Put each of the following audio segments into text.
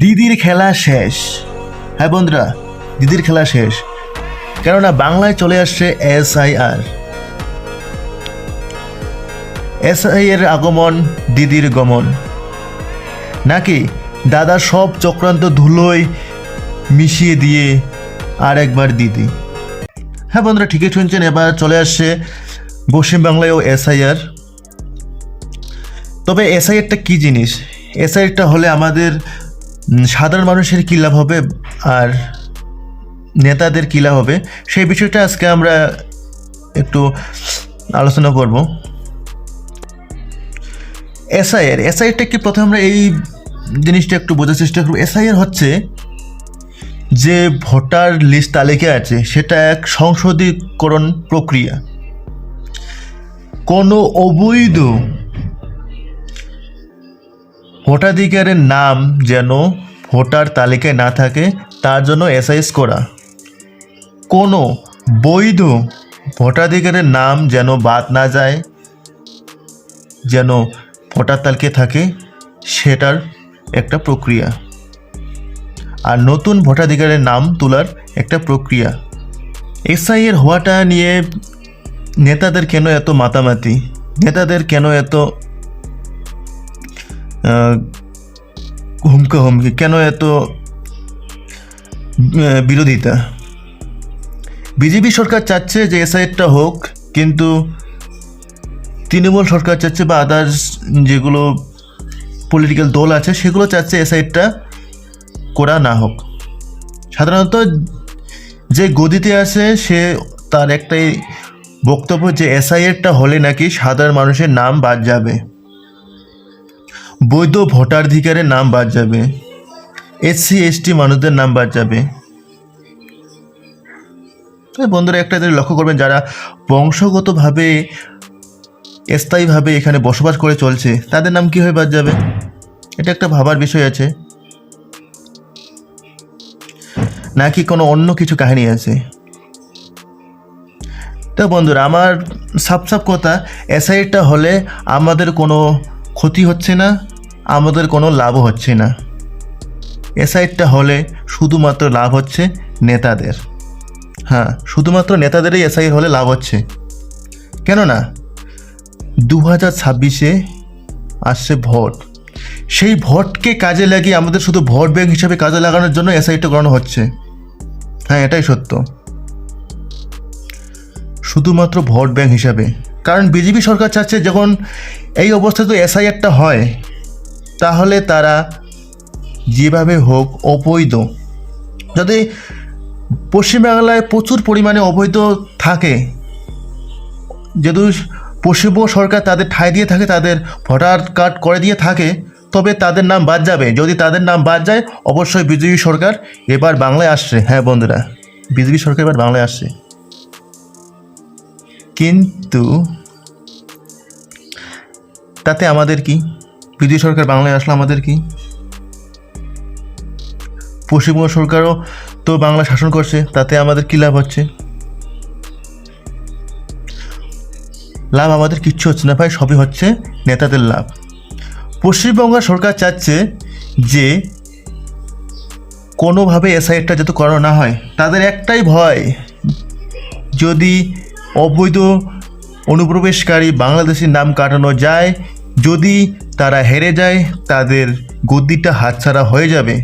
দিদির খেলা শেষ। হ্যাঁ বন্ধুরা, দিদির খেলা শেষ, কেননা বাংলায় চলে আসছে SIR। SIR এর আগমন, দিদির গমন, নাকি দাদা সব চক্রান্ত ধুলোয় মিশিয়ে দিয়ে আর একবার দিদি। হ্যাঁ বন্ধুরা, ঠিকই শুনছেন, এবার চলে আসছে পশ্চিমবাংলায়ও SIR। তবে SIRটা কী জিনিস, SIRটা হলে আমাদের সাধারণ মানুষের কী লাভ হবে আর নেতাদের কী লাভ হবে, সেই বিষয়টা আজকে আমরা একটু আলোচনা করব। SIRটা কি, প্রথমে আমরা এই জিনিসটা একটু বোঝার চেষ্টা করব। SIR হচ্ছে যে ভোটার লিস্ট তালিকা আছে, সেটা এক সংশোধীকরণ প্রক্রিয়া। কোনো অবৈধ ভোটাধিকারের নাম যেন ভোটার তালিকায় না থাকে, তার জন্য SIR করা। কোনো বৈধ ভোটাধিকারের নাম যেন বাদ না যায়, যেন ভোটার তালিকায় থাকে, সেটার একটা প্রক্রিয়া। আর নতুন ভোটাধিকারের নাম তোলার একটা প্রক্রিয়া। SIR হওয়াটা নিয়ে নেতাদের কেন এত মাতামাতি, নেতাদের কেন এত হুমকি, কেন এত বিরোধিতা? বিজেপি সরকার চাচ্ছে যে SIRটা হোক, কিন্তু তৃণমূল সরকার চাচ্ছে, বা আদার্স যেগুলো পলিটিক্যাল দল আছে সেগুলো চাচ্ছে SIRটা করা না হোক। সাধারণত যে গদিতে আছে সে তার একটাই বক্তব্য যে SIRটা হলে নাকি সাধারণ মানুষের নাম বাদ যাবে, বৈধ ভোটাধিকারের নাম বাদ যাবে, SC ST মানুষদের নাম বাদ যাবে। বন্ধুরা, একটা লক্ষ্য করবেন, যারা বংশগতভাবে স্থায়ীভাবে এখানে বসবাস করে চলছে, তাদের নাম কী হয়ে বাদ যাবে? এটা একটা ভাবার বিষয় আছে, নাকি কোনো অন্য কিছু কাহিনী আছে? তো বন্ধুরা, আমার সাপ কথা, SIRটা হলে আমাদের কোনো ক্ষতি হচ্ছে না, আমাদের কোনো লাভও হচ্ছে না। SIRটা হলে শুধুমাত্র লাভ হচ্ছে নেতাদের। হ্যাঁ, শুধুমাত্র নেতাদেরই SIR হলে লাভ হচ্ছে। কেননা 2026-এ আসছে ভোট, সেই ভোটকে কাজে লাগিয়ে আমাদের শুধু ভোট ব্যাংক হিসাবে কাজে লাগানোর জন্য SIRটা করানো হচ্ছে। হ্যাঁ, এটাই সত্য, শুধুমাত্র ভোট ব্যাংক হিসাবে। কারণ বিজেপি সরকার চাচ্ছে যখন এই অবস্থাতে SIRটা হয়, তাহলে তারা যেভাবে হোক অবৈধ, যদি পশ্চিমবাংলায় প্রচুর পরিমাণে অবৈধ থাকে, যদি পশ্চিমবঙ্গ সরকার তাদের ঠাঁই দিয়ে থাকে, তাদের ভোটার কার্ড করে দিয়ে থাকে, তবে তাদের নাম বাদ যাবে। যদি তাদের নাম বাদ যায়, অবশ্যই বিজেপি সরকার এবার বাংলায় আসছে। হ্যাঁ বন্ধুরা, বিজেপি সরকার এবার বাংলায় আসছে, কিন্তু তাতে আমাদের কি? বিজেপি সরকার বাংলায় আসলে আমাদের কি? পশ্চিমবঙ্গ সরকারও তো বাংলা শাসন করছে, তাতে আমাদের কি লাভ হচ্ছে? লাভ আমাদের কিচ্ছু হচ্ছে না ভাই, সবই হচ্ছে নেতাদের লাভ। পশ্চিমবঙ্গ সরকার চাচ্ছে যে কোনোভাবে SIRটা যাতে করানো না হয়। তাদের একটাই ভয়, যদি অবৈধ অনুপ্রবেশকারী বাংলাদেশের নাম কাটানো যায়, যদি তারা হেরে যায়, তাদের গদিটা হাতছাড়া হয়ে যাবে।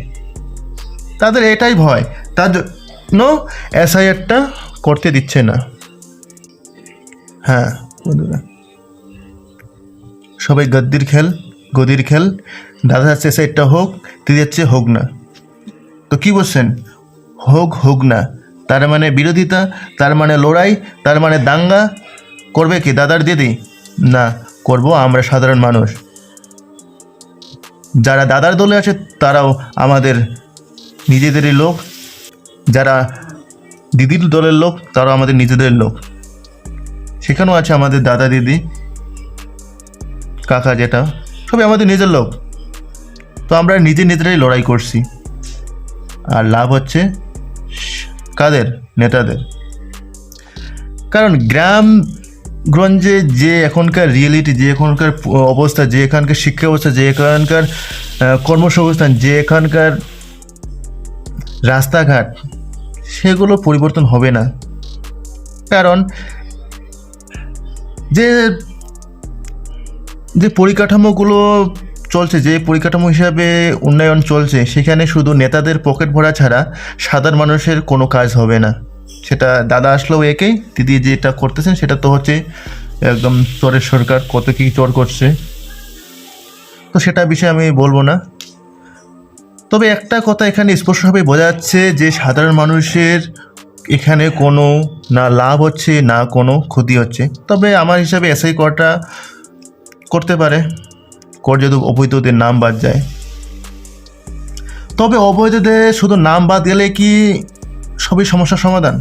তাদের এটাই ভয়, তার জন্য SIRটা করতে দিচ্ছে না। হ্যাঁ বন্ধুরা, সবাই গদির খেল। দাদা যাচ্ছে SIRটা হোক, দিদি যাচ্ছে হোক না। তো কি বলছেন? হোক না, তার মানে বিরোধিতা, তার মানে লড়াই, তার মানে দাঙ্গা করবে কি দাদার দিদি? না, করব আমরা সাধারণ মানুষ। যারা দাদার দলে আছে তারাও আমাদের নিজেদেরই লোক, যারা দিদির দলের লোক তারাও আমাদের নিজেদের লোক। সেখানেও আছে আমাদের দাদা দিদি কাকা যেটা, সবই আমাদের নিজের লোক। তো আমরা নিজেরাই লড়াই করছি, আর লাভ হচ্ছে কাদের? নেতাদের। কারণ গ্রামগঞ্জে যে এখনকার রিয়েলিটি, যে এখনকার অবস্থা, যে এখানকার শিক্ষা ব্যবস্থা, যে এখানকার কর্মসংস্থান, যে এখানকার রাস্তাঘাট, সেগুলো পরিবর্তন হবে না। কারণ যে যে পরিকাঠামোগুলো চলছে, যে পরিকাঠামো হিসাবে উন্নয়ন চলছে, সেখানে শুধু নেতাদের পকেট ভরা ছাড়া সাধারণ মানুষের কোনো কাজ হবে না। সেটা দাদা আসলেও একেই, দিদি যেটা করতেছেন সেটা তো হচ্ছে একদম চোরের সরকার, কত কী চোর করছে, তো সেটা বিষয়ে আমি বলবো না। তবে একটা কথা এখানে স্পষ্টভাবে বোঝা যাচ্ছে যে সাধারণ মানুষের এখানে কোনো না লাভ হচ্ছে না কোনো ক্ষতি হচ্ছে। তবে আমার হিসাবে এসআই করাটা করতে পারে, কর যদি অবৈধদের নাম বাদ যায়। তবে অবৈধদের শুধু নাম বাদ গেলে কি সবই সমস্যার সমাধান?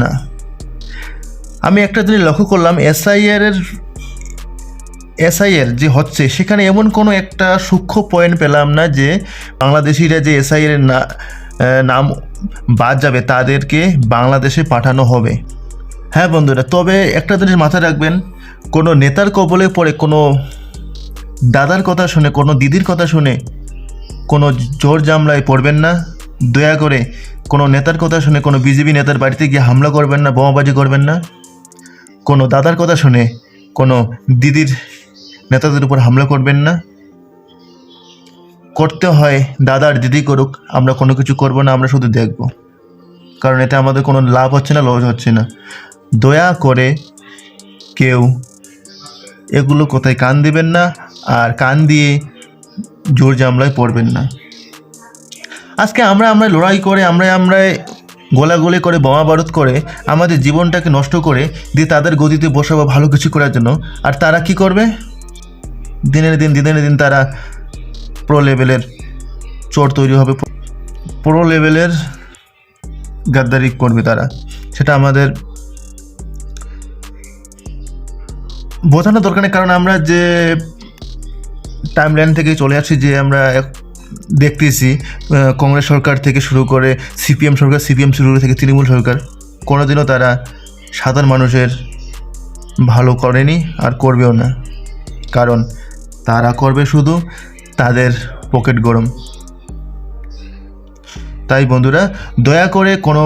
না। আমি একটা জিনিস লক্ষ্য করলাম, এসআইয়ের যে হচ্ছে সেখানে এমন কোনো একটা সূক্ষ্ম পয়েন্ট পেলাম না যে বাংলাদেশিরা যে এসআইয়ের নাম বাদ যাবে তাদেরকে বাংলাদেশে পাঠানো হবে। হ্যাঁ বন্ধুরা, তবে একটা জিনিস মাথায় রাখবেন, কোনো নেতার কবলে পড়ে, কোনো দাদার কথা শুনে, কোনো দিদির কথা শুনে কোনো জোর জামলায় পড়বেন না। দয়া করে কোনো নেতার কথা শুনে কোনো বিজেপি নেতার বাড়িতে গিয়ে হামলা করবেন না, বোমাবাজি করবেন না। কোনো দাদার কথা শুনে কোনো দিদির নেতাদের উপর হামলা করবেন না। করতে হয় দাদার দিদি করুক, আমরা কোনো কিছু করব না, আমরা শুধু দেখব, কারণ এতে আমাদের কোনো লাভ হচ্ছে না, লস হচ্ছে না। দয়া করে কেউ এগুলো কোথায় কান দিবেন না, আর কান দিয়ে জোর জামলায় পড়বেন না। আজকে আমরা লড়াই করে, আমরা গোলাগুলি করে, বোমা বারুদ করে আমাদের জীবনটাকে নষ্ট করে দিয়ে তাদের গদিতে বসাবো ভালো কিছু করার জন্য। আর তারা কি করবে? দিনের দিন তারা প্রো লেভেলের চোর তৈরি হবে, প্রো লেভেলের গাদ্দারি করবে তারা। সেটা আমাদের বোঝানো দরকার নেই, কারণ আমরা যে টাইম লাইন থেকে চলে আসছি, যে আমরা দেখতেছি কংগ্রেস সরকার থেকে শুরু করে সিপিএম শুরু থেকে তৃণমূল সরকার, কোনোদিনও তারা সাধারণ মানুষের ভালো করেনি আর করবেও না। কারণ তারা করবে শুধু তাদের পকেট গরম। তাই বন্ধুরা, দয়া করে কোনো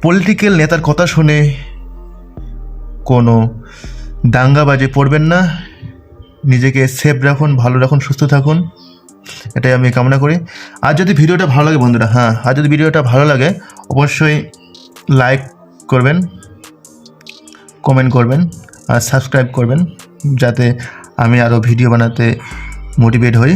পলিটিক্যাল নেতার কথা শুনে কোনো দাঙ্গাবাজে পড়বেন না। নিজেকে সেফ রাখুন, ভালো রাখুন, সুস্থ থাকুন, এটাই আমি কামনা করি। আর যদি ভিডিওটা ভালো লাগে বন্ধুরা, আর যদি ভিডিওটা ভালো লাগে অবশ্যই লাইক করবেন, কমেন্ট করবেন আর সাবস্ক্রাইব করবেন, যাতে আমি আরও ভিডিও বানাতে মোটিভেট হই।